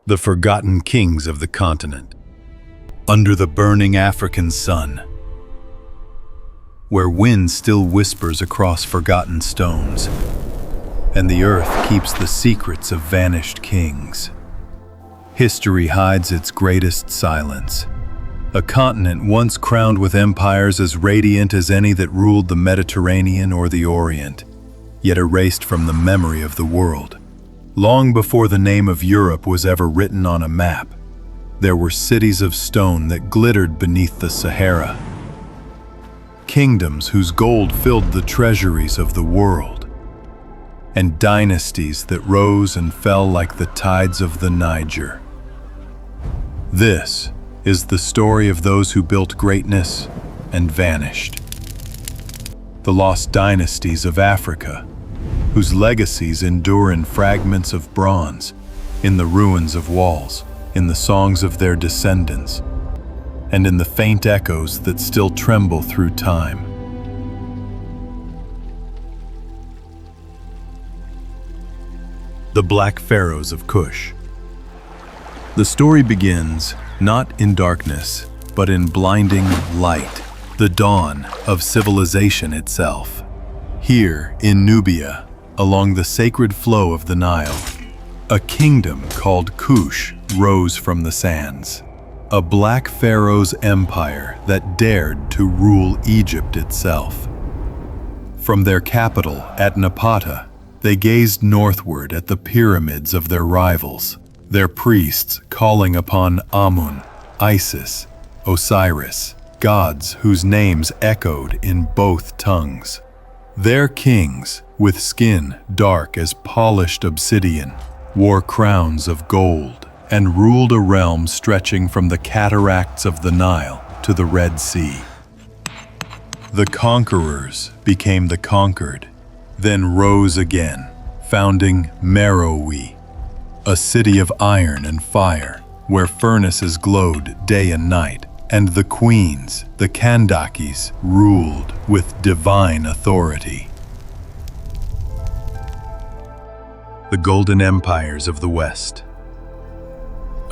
the forgotten kings of the continent, under the burning African sun, where wind still whispers across forgotten stones, and the earth keeps the secrets of vanished kings. History hides its greatest silence. A continent once crowned with empires as radiant as any that ruled the Mediterranean or the Orient, yet erased from the memory of the world. Long before the name of Europe was ever written on a map, there were cities of stone that glittered beneath the Sahara. Kingdoms whose gold filled the treasuries of the world, and dynasties that rose and fell like the tides of the Niger. This is the story of those who built greatness and vanished. The lost dynasties of Africa, whose legacies endure in fragments of bronze, in the ruins of walls, in the songs of their descendants, and in the faint echoes that still tremble through time. The Black Pharaohs of Kush. The story begins not in darkness, but in blinding light, the dawn of civilization itself. Here in Nubia, along the sacred flow of the Nile, a kingdom called Kush rose from the sands. A Black Pharaoh's empire that dared to rule Egypt itself. From their capital at Napata, they gazed northward at the pyramids of their rivals, their priests calling upon Amun, Isis, Osiris, gods whose names echoed in both tongues. Their kings, with skin dark as polished obsidian, wore crowns of gold and ruled a realm stretching from the cataracts of the Nile to the Red Sea. The conquerors became the conquered, then rose again, founding Meroe, a city of iron and fire, where furnaces glowed day and night, and the queens, the Kandakis, ruled with divine authority. The Golden Empires of the West.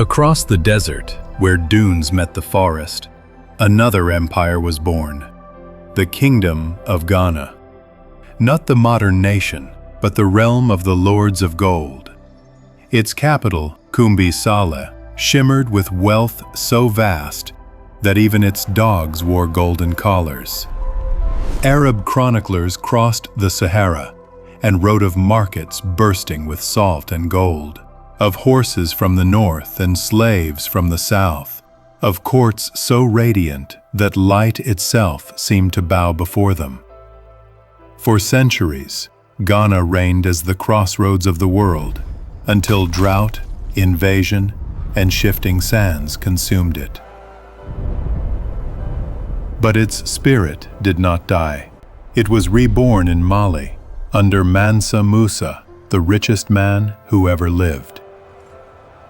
Across the desert, where dunes met the forest, another empire was born, the Kingdom of Ghana. Not the modern nation, but the realm of the Lords of Gold. Its capital, Kumbi-Saleh, shimmered with wealth so vast that even its dogs wore golden collars. Arab chroniclers crossed the Sahara and wrote of markets bursting with salt and gold, of horses from the north and slaves from the south, of courts so radiant that light itself seemed to bow before them. For centuries, Ghana reigned as the crossroads of the world, until drought, invasion, and shifting sands consumed it. But its spirit did not die. It was reborn in Mali, under Mansa Musa, the richest man who ever lived.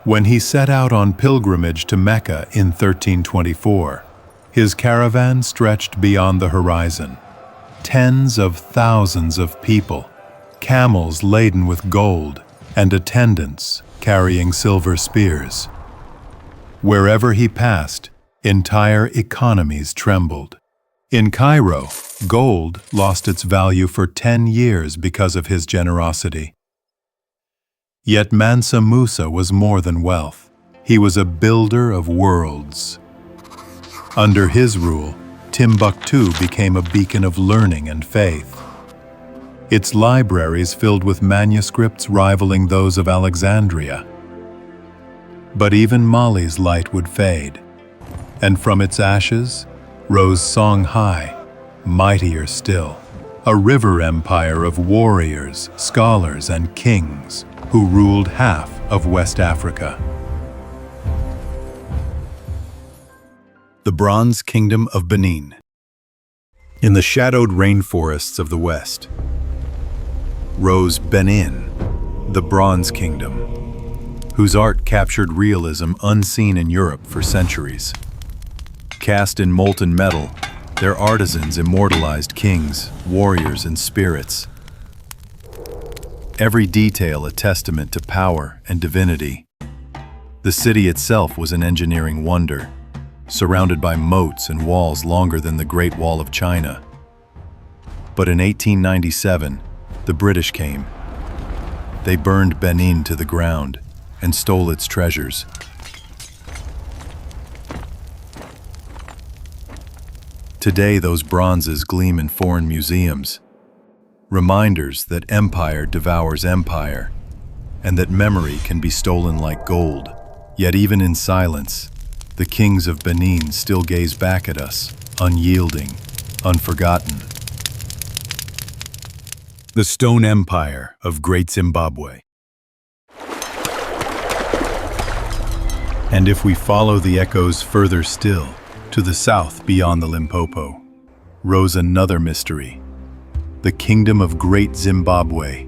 When he set out on pilgrimage to Mecca in 1324, his caravan stretched beyond the horizon. Tens of thousands of people, camels laden with gold, and attendants carrying silver spears. Wherever he passed, entire economies trembled. In Cairo, gold lost its value for 10 years because of his generosity. Yet Mansa Musa was more than wealth. He was a builder of worlds. Under his rule, Timbuktu became a beacon of learning and faith. Its libraries filled with manuscripts rivaling those of Alexandria. But even Mali's light would fade, and from its ashes rose Songhai, mightier still, a river empire of warriors, scholars, and kings who ruled half of West Africa. The Bronze Kingdom of Benin. In the shadowed rainforests of the West rose Benin, the Bronze Kingdom, whose art captured realism unseen in Europe for centuries. Cast in molten metal, their artisans immortalized kings, warriors, and spirits. Every detail a testament to power and divinity. The city itself was an engineering wonder, surrounded by moats and walls longer than the Great Wall of China. But in 1897, the British came. They burned Benin to the ground and stole its treasures. Today, those bronzes gleam in foreign museums, reminders that empire devours empire, and that memory can be stolen like gold. Yet even in silence, the kings of Benin still gaze back at us, unyielding, unforgotten. The Stone Empire of Great Zimbabwe. And if we follow the echoes further still, to the south beyond the Limpopo, rose another mystery. The Kingdom of Great Zimbabwe,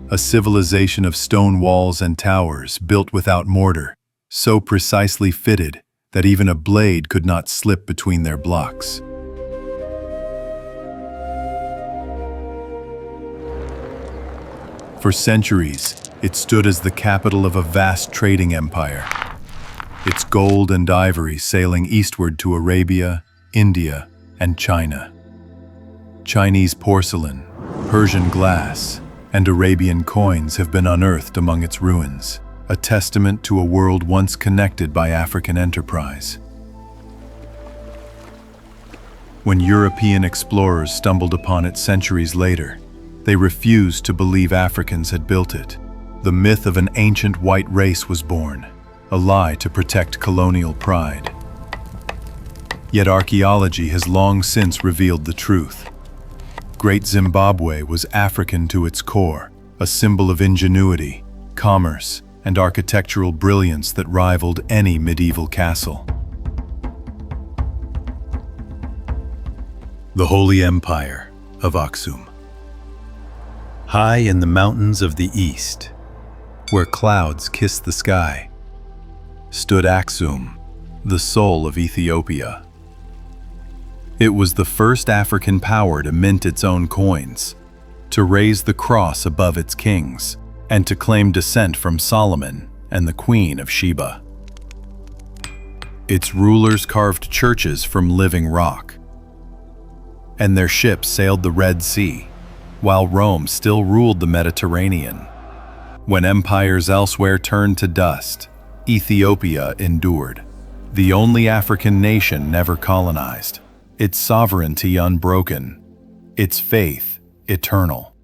a civilization of stone walls and towers built without mortar, so precisely fitted that even a blade could not slip between their blocks. For centuries, it stood as the capital of a vast trading empire, its gold and ivory sailing eastward to Arabia, India, and China. Chinese porcelain, Persian glass, and Arabian coins have been unearthed among its ruins, a testament to a world once connected by African enterprise. When European explorers stumbled upon it centuries later, they refused to believe Africans had built it. The myth of an ancient white race was born, a lie to protect colonial pride. Yet archaeology has long since revealed the truth. Great Zimbabwe was African to its core, a symbol of ingenuity, commerce, and architectural brilliance that rivaled any medieval castle. The Holy Empire of Aksum. High in the mountains of the east, where clouds kiss the sky, stood Aksum, the soul of Ethiopia. It was the first African power to mint its own coins, to raise the cross above its kings, and to claim descent from Solomon and the Queen of Sheba. Its rulers carved churches from living rock, and their ships sailed the Red Sea, while Rome still ruled the Mediterranean. When empires elsewhere turned to dust, Ethiopia endured, the only African nation never colonized, its sovereignty unbroken, its faith eternal.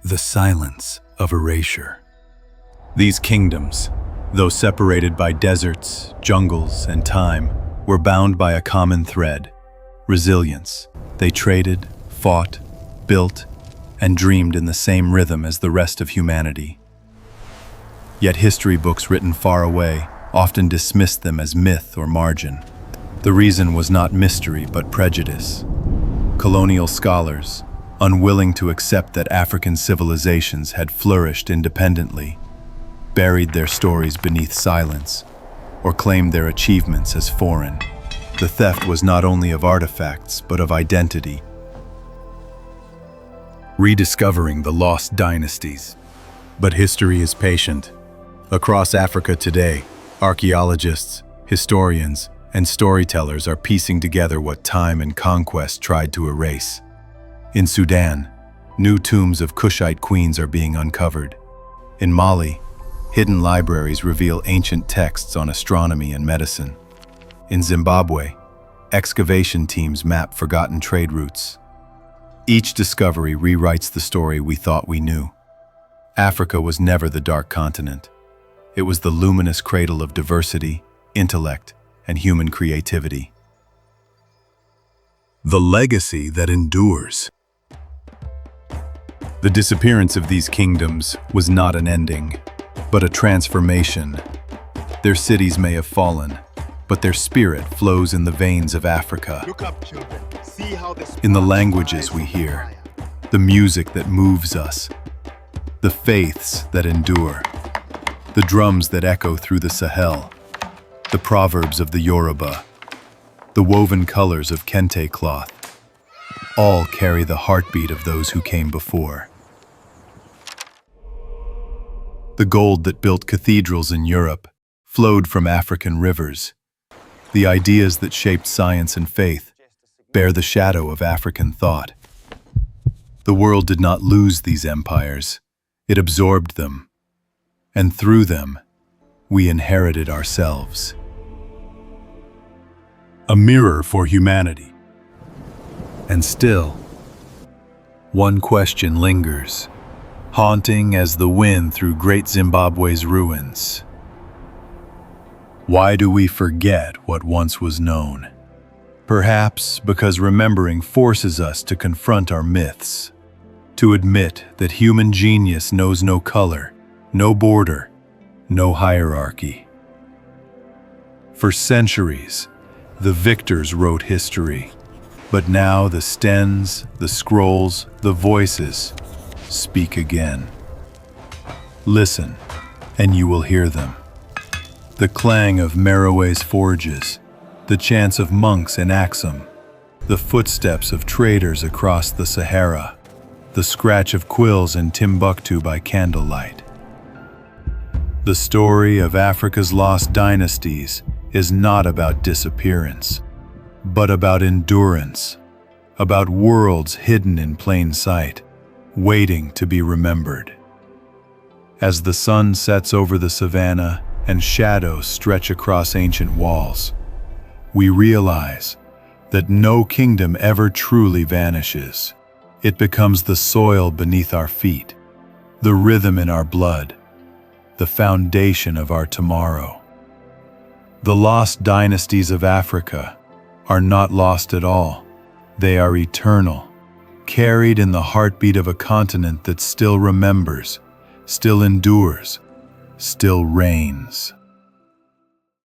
The silence of erasure. These kingdoms, though separated by deserts, jungles, and time, were bound by a common thread: resilience. They traded, fought, built, and dreamed in the same rhythm as the rest of humanity. Yet history books written far away often dismissed them as myth or margin. The reason was not mystery but prejudice. Colonial scholars, unwilling to accept that African civilizations had flourished independently, buried their stories beneath silence, or claimed their achievements as foreign. The theft was not only of artifacts, but of identity. Rediscovering the lost dynasties. But history is patient. Across Africa today, archaeologists, historians, and storytellers are piecing together what time and conquest tried to erase. In Sudan, new tombs of Kushite queens are being uncovered. In Mali, hidden libraries reveal ancient texts on astronomy and medicine. In Zimbabwe, excavation teams map forgotten trade routes. Each discovery rewrites the story we thought we knew. Africa was never the dark continent. It was the luminous cradle of diversity, intellect, and human creativity. The legacy that endures. The disappearance of these kingdoms was not an ending, but a transformation. Their cities may have fallen, but their spirit flows in the veins of Africa. Look up, children. See how In the languages we hear, the music that moves us, the faiths that endure, the drums that echo through the Sahel, the proverbs of the Yoruba, the woven colors of kente cloth, all carry the heartbeat of those who came before. The gold that built cathedrals in Europe flowed from African rivers. The ideas that shaped science and faith bear the shadow of African thought. The world did not lose these empires, it absorbed them, and through them, we inherited ourselves. A mirror for humanity. And still, one question lingers, haunting as the wind through great Zimbabwe's ruins. Why do we forget what once was known? Perhaps because remembering forces us to confront our myths, to admit that human genius knows no color, no border, no hierarchy. For centuries, the victors wrote history, but now the stens, the scrolls, the voices speak again. Listen, and you will hear them. The clang of Merowe's forges, the chants of monks in Aksum, the footsteps of traders across the Sahara, the scratch of quills in Timbuktu by candlelight. The story of Africa's lost dynasties is not about disappearance, but about endurance, about worlds hidden in plain sight, waiting to be remembered. As the sun sets over the savannah and shadows stretch across ancient walls, we realize that no kingdom ever truly vanishes. It becomes the soil beneath our feet, the rhythm in our blood, the foundation of our tomorrow. The lost dynasties of Africa are not lost at all. They are eternal, carried in the heartbeat of a continent that still remembers, still endures, still reigns.